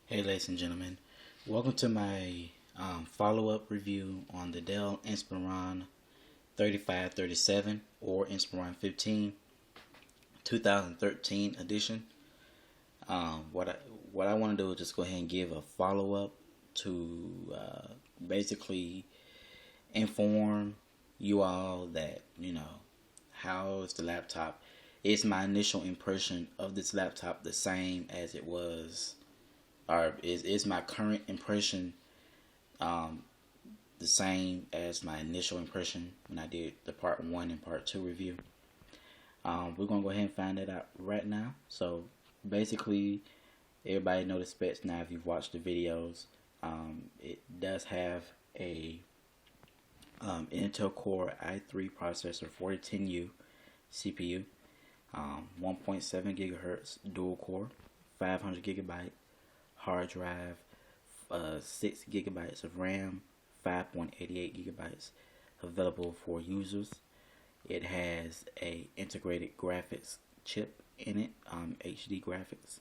Hey, ladies and gentlemen, welcome to my follow-up review on the Dell Inspiron 3537 or Inspiron 15 2013 edition. What I want to do is just go ahead and give a follow-up to basically inform you all that how is the laptop. Is my initial impression of this laptop the same as it was, or is my current impression um, the same as my initial impression when I did the part 1 and part 2 review? We're gonna go ahead and find that out right now. So basically, everybody know the specs now if you've watched the videos. It does have a Intel Core i3 processor, 4010U CPU, 1.7 gigahertz dual core, 500 gigabyte hard drive, 6 gigabytes of RAM, 5.88 gigabytes available for users. It has a integrated graphics chip in it, HD graphics.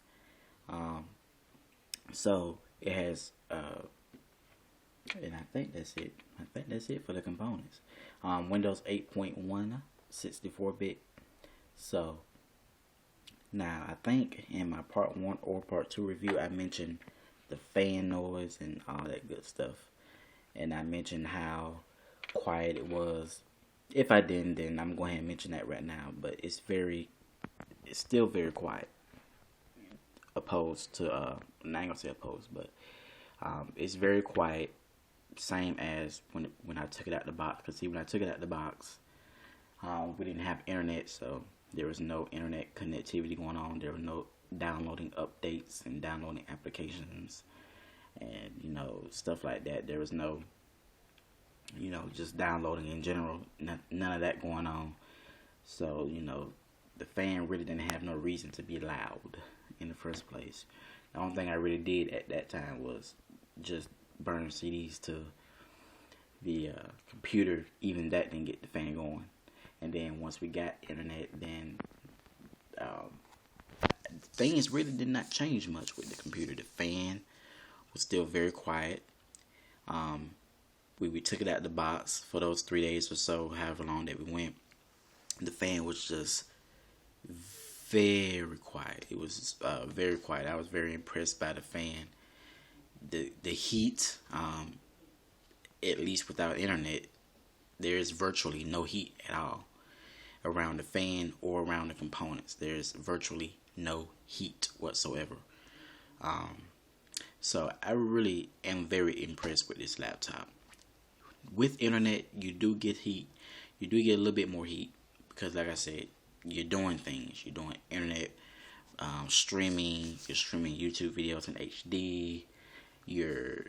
So it has, and I think that's it. I think that's it for the components. Windows 8.1, 64-bit. So now I think in my part 1 or part 2 review I mentioned the fan noise and all that good stuff, and I mentioned how quiet it was. If I didn't, then I'm going to mention that right now. But it's still very quiet. Opposed to, I ain't gonna say opposed, but it's very quiet. Same as when I took it out the box. Cause see, when I took it out the box, we didn't have internet, so there was no internet connectivity going on. There was no downloading updates and downloading applications and stuff like that. There was no just downloading in general. None of that going on. So the fan really didn't have no reason to be loud in the first place. The only thing I really did at that time was just burn CDs to the computer. Even that didn't get the fan going. And then once we got internet, then things really did not change much with the computer. The fan was still very quiet. We took it out of the box for those 3 days or so, however long that we went. The fan was just very quiet. It was very quiet. I was very impressed by the fan. The heat, at least without internet, there is virtually no heat at all around the fan or around the components. There's virtually no heat whatsoever. So I really am very impressed with this laptop. With internet, you do get heat. You do get a little bit more heat because, like I said, you're doing things. You're doing internet streaming. You're streaming YouTube videos in HD. You're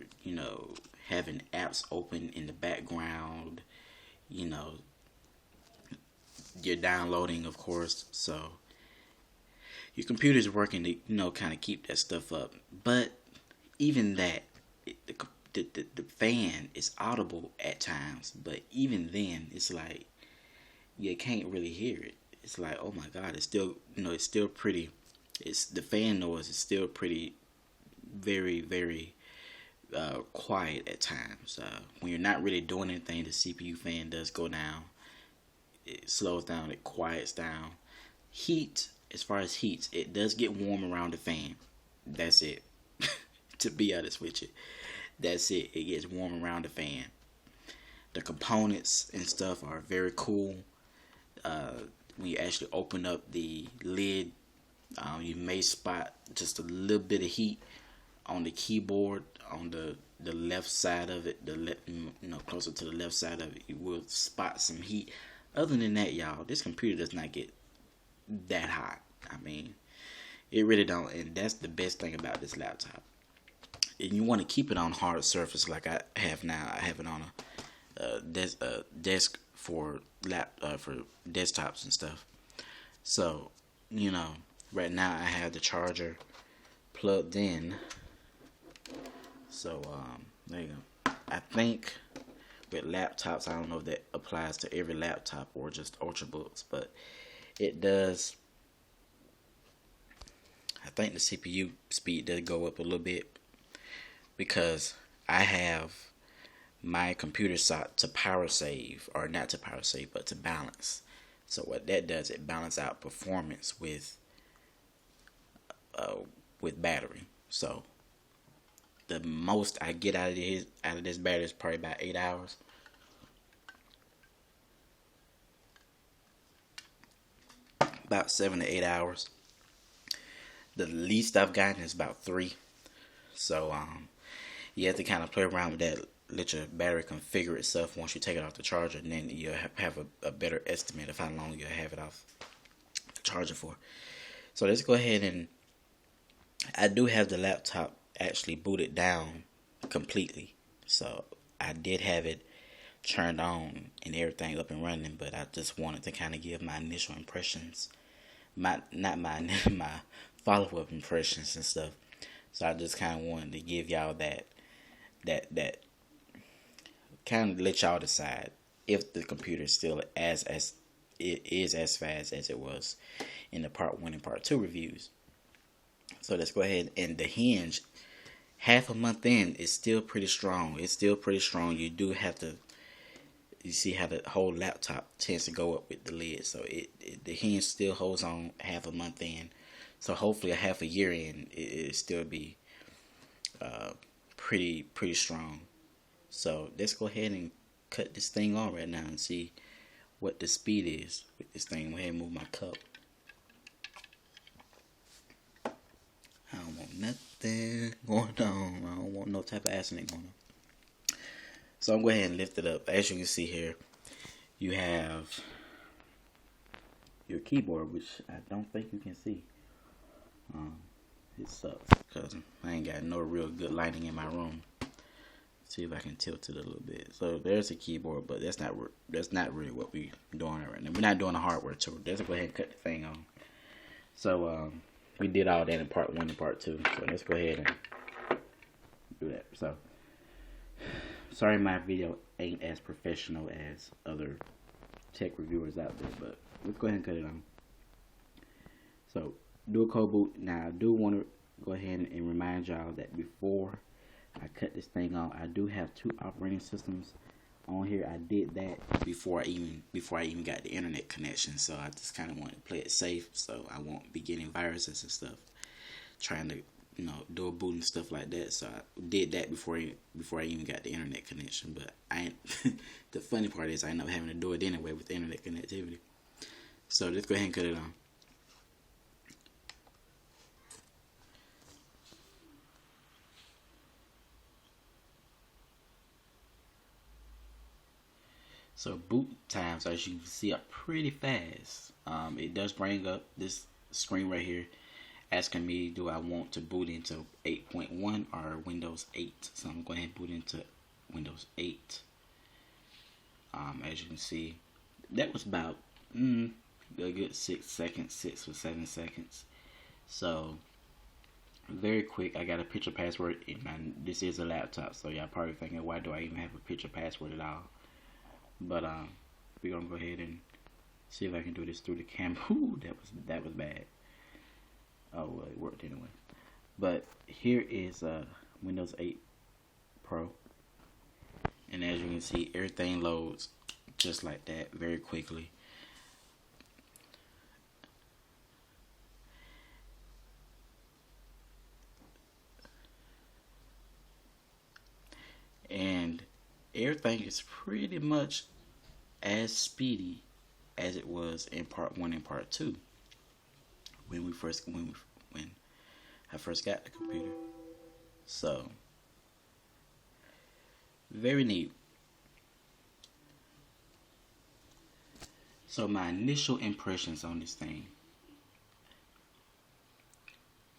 having apps open in the background. You're downloading, of course, so your computer's working to kind of keep that stuff up. But even that, the fan is audible at times, but even then it's like you can't really hear it. It's like, oh my god, it's still it's still pretty. It's the fan noise is still pretty very, very quiet at times. When you're not really doing anything, the CPU fan does go down. It slows down, it quiets down. Heat, as far as heat, it does get warm around the fan. That's it. To be honest with you, that's it. It gets warm around the fan. The components and stuff are very cool. When you actually open up the lid, you may spot just a little bit of heat on the keyboard, on the left side of it, closer to the left side of it. You will spot some heat. Other than that, y'all, this computer does not get that hot. I mean, it really don't, and that's the best thing about this laptop. And you want to keep it on hard surface like I have now. I have it on a desk for for desktops and stuff. So, right now I have the charger plugged in. So, there you go. I think with laptops, I don't know if that applies to every laptop or just Ultrabooks, but it does. I think the CPU speed does go up a little bit because I have my computer set to power save, or not to power save, but to balance. So what that does, it balances out performance with battery. So the most I get out of this battery is probably about 8 hours. About 7 to 8 hours. The least I've gotten is about 3. So you have to kind of play around with that, let your battery configure itself once you take it off the charger, and then you'll have a better estimate of how long you'll have it off the charger for. So let's go ahead, and I do have the laptop actually booted down completely. So I did have it turned on and everything up and running, but I just wanted to kind of give my initial impressions, my follow-up impressions and stuff. So I just kind of wanted to give y'all that kind of let y'all decide if the computer is still as it is as fast as it was in the part 1 and part 2 reviews. So let's go ahead, and the hinge, half a month in, is still pretty strong. It's still pretty strong. You do have to, you see how the whole laptop tends to go up with the lid. So the hinge still holds on half a month in. So hopefully a half a year in, it'll still be pretty strong. So let's go ahead and cut this thing on right now and see what the speed is with this thing. Go ahead and move my cup. I don't want nothing going on. I don't want no type of accident going on. So I'm going to go ahead and lift it up. As you can see here, you have your keyboard, which I don't think you can see. It sucks because I ain't got no real good lighting in my room. See if I can tilt it a little bit. So there's a keyboard, but that's not really what we're doing right now. We're not doing a hardware tour. Let's go ahead and cut the thing on. So we did all that in part 1 and part 2. So let's go ahead and do that. So sorry my video ain't as professional as other tech reviewers out there, but let's go ahead and cut it on. So do a cold boot. Now I do want to go ahead and remind y'all that before I cut this thing off, I do have 2 operating systems on here. I did that before I even got the internet connection. So I just kind of wanted to play it safe, so I won't be getting viruses and stuff, trying to do a boot and stuff like that. So I did that before I even got the internet connection. But I ain't the funny part is I end up having to do it anyway with the internet connectivity. So let's go ahead and cut it on. So boot times, as you can see, are pretty fast. It does bring up this screen right here asking me, do I want to boot into 8.1 or Windows 8? So I'm going to boot into Windows 8. As you can see, that was about a good 6 seconds, 6 or 7 seconds. So very quick. I got a picture password. This is a laptop, so y'all probably thinking, why do I even have a picture password at all? But we're gonna go ahead and see if I can do this through the camera. Ooh, that was bad. Oh well, it worked anyway. But here is Windows 8 Pro, and as you can see, everything loads just like that very quickly. And everything is pretty much as speedy as it was in part 1 and part 2 when I first got the computer. So very neat. So my initial impressions on this thing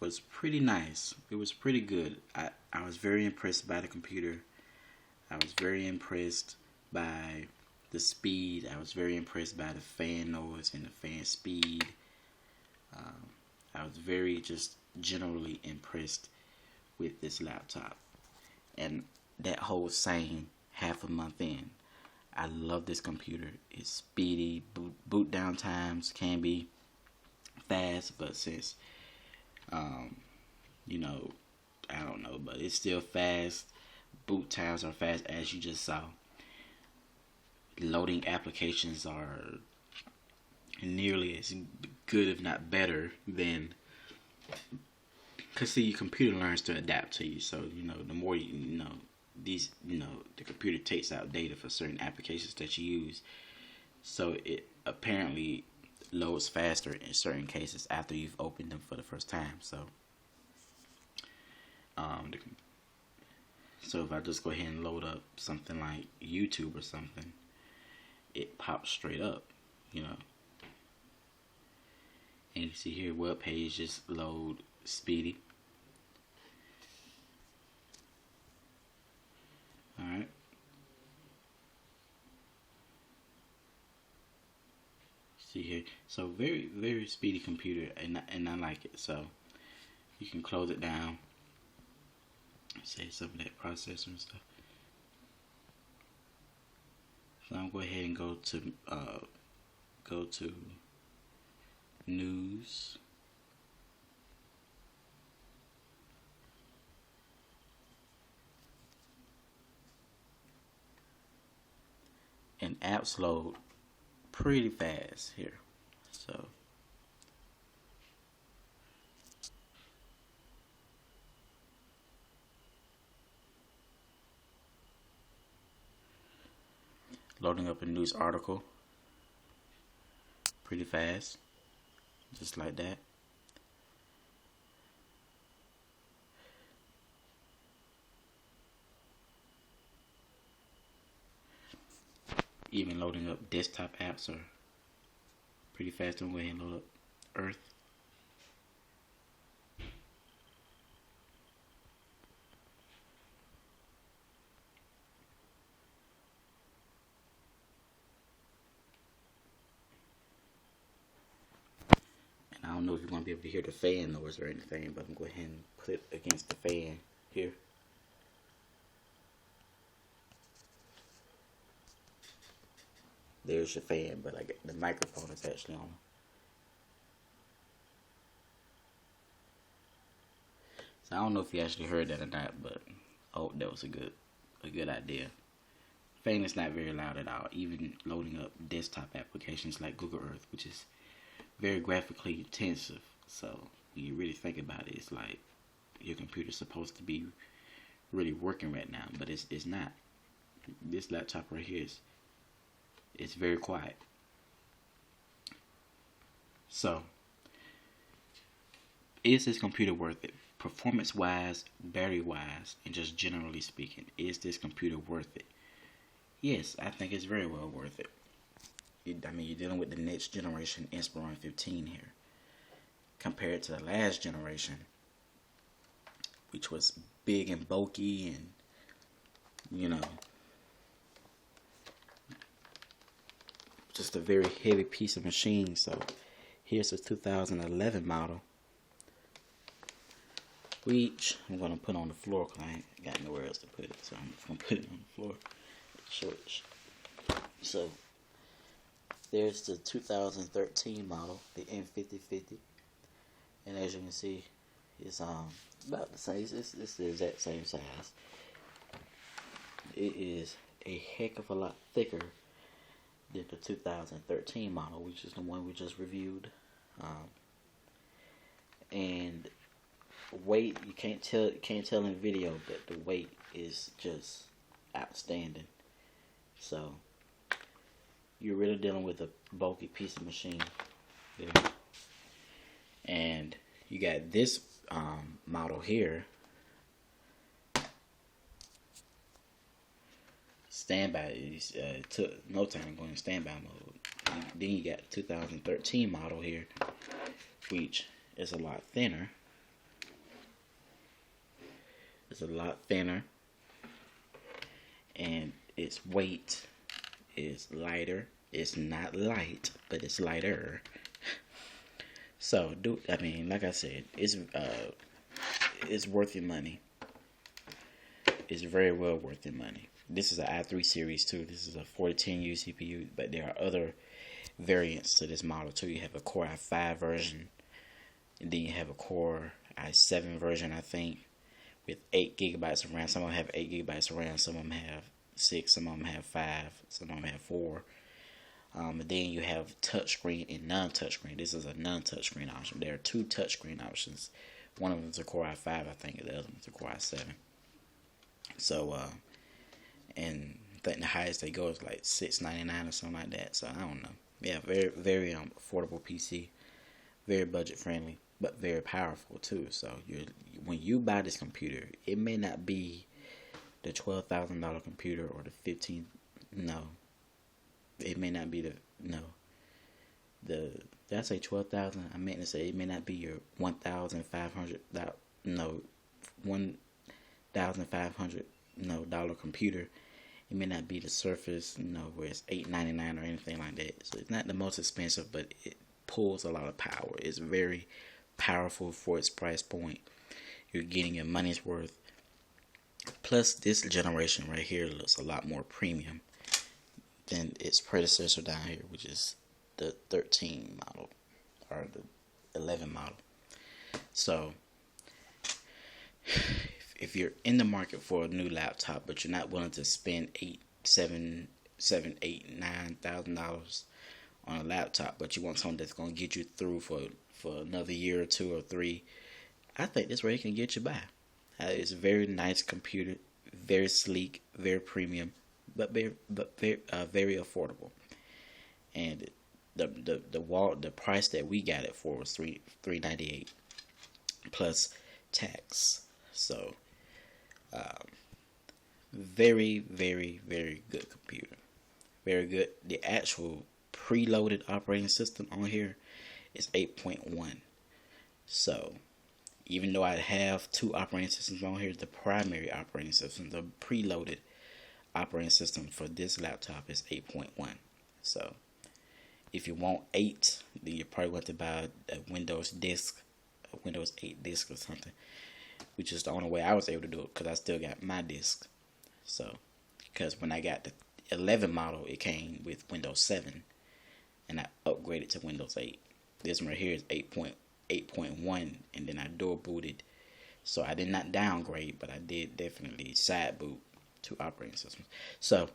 was pretty nice. It was pretty good. I was very impressed by the computer. I was very impressed by the speed. I was very impressed by the fan noise and the fan speed. I was very just generally impressed with this laptop. And that whole same half a month in, I love this computer. It's speedy. Boot down times can be fast, but since I don't don't know, but it's still fast. Boot times are fast, as you just saw. Loading applications are nearly as good, if not better, than, because see, your computer learns to adapt to you. So the more the computer takes out data for certain applications that you use. So it apparently loads faster in certain cases after you've opened them for the first time. So if I just go ahead and load up something like YouTube or something, it pops straight up, And you see here, web page just load speedy. Alright. See here, so very, very speedy computer, and I like it. So you can close it down, save some of that processor and stuff. So I'm going to go ahead and go to news. And apps load pretty fast here. So loading up a news article pretty fast, just like that. Even loading up desktop apps are pretty fast. I'm going to go ahead and load up Earth. And I don't know if you're going to be able to hear the fan noise or anything, but I'm going to go ahead and put it against the fan here. There's your fan, but the microphone is actually on. So I don't know if you actually heard that or not, but I hope that was a good idea. Fan is not very loud at all, even loading up desktop applications like Google Earth, which is very graphically intensive. So when you really think about it, it's like your computer's supposed to be really working right now, but it's not. This laptop right here it's very quiet. So, is this computer worth it? Performance wise, battery wise, and just generally speaking, is this computer worth it? Yes, I think it's very well worth it. I mean, you're dealing with the next generation Inspiron 15 here, compared to the last generation, which was big and bulky and, just a very heavy piece of machine. So here's a 2011 model, which I'm going to put on the floor because I ain't got nowhere else to put it. So I'm just going to put it on the floor. Show it. So there's the 2013 model, the N5050. And as you can see, it's about the same. It's the exact same size. It is a heck of a lot thicker than the 2013 model, which is the one we just reviewed. And weight, you can't tell in video, but the weight is just outstanding. So you're really dealing with a bulky piece of machine. Yeah. And you got this model here, standby. It took no time going in standby mode. And then you got the 2013 model here, which is a lot thinner. It's a lot thinner, and its weight is lighter. It's not light, but it's lighter. So, like I said, it's worth your money. It's very well worth your money. This is an i3 series too. This is a 4010U CPU, but there are other variants to this model too. You have a Core i5 version, and then you have a Core i7 version, I think, with 8 gigabytes of RAM. Some of them have 8 gigabytes of RAM. Some of them have 6. Some of them have 5. Some of them have 4. And then you have touchscreen and non-touchscreen. This is a non-touchscreen option. There are 2 touchscreen options. One of them is a Core i5, I think. The other one is a Core i7. So, and I think the highest they go is like $699 or something like that. So I don't know. Yeah, very very affordable PC, very budget friendly, but very powerful too. So when you buy this computer, it may not be the $12,000 computer or the 15. No, it may not be did I say 12,000? I meant to say it may not be your $1,500. No, $1,500 dollar computer. It may not be the Surface, where it's $899 or anything like that. So it's not the most expensive, but it pulls a lot of power. It's very powerful for its price point. You're getting your money's worth. Plus, this generation right here looks a lot more premium than its predecessor down here, which is the 13 model or the 11 model. So, if you're in the market for a new laptop, but you're not willing to spend $9,000 on a laptop, but you want something that's gonna get you through for another year or 2 or 3, I think this way can get you by. It's a very nice computer, very sleek, very premium, but very affordable. And the price that we got it for was $398 plus tax. So, very, very, very good computer. Very good. The actual preloaded operating system on here is 8.1. So, even though I have 2 operating systems on here, the primary operating system, the preloaded operating system for this laptop is 8.1. So, if you want 8, then you probably want to buy a Windows disk, a Windows 8 disk or something, which is the only way I was able to do it because I still got my disk. So, because when I got the 11 model, it came with Windows 7, and I upgraded to Windows 8. This one right here is 8.1, and then I door booted. So I did not downgrade, but I did definitely side boot 2 operating systems. So,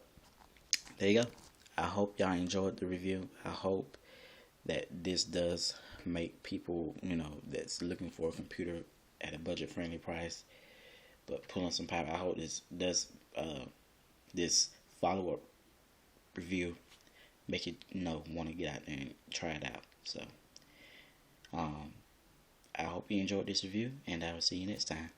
there you go. I hope y'all enjoyed the review. I hope that this does make people, that's looking for a computer at a budget-friendly price, but pulling some power. I hope this does, this follow-up review make you, want to get out there and try it out. So, I hope you enjoyed this review, and I will see you next time.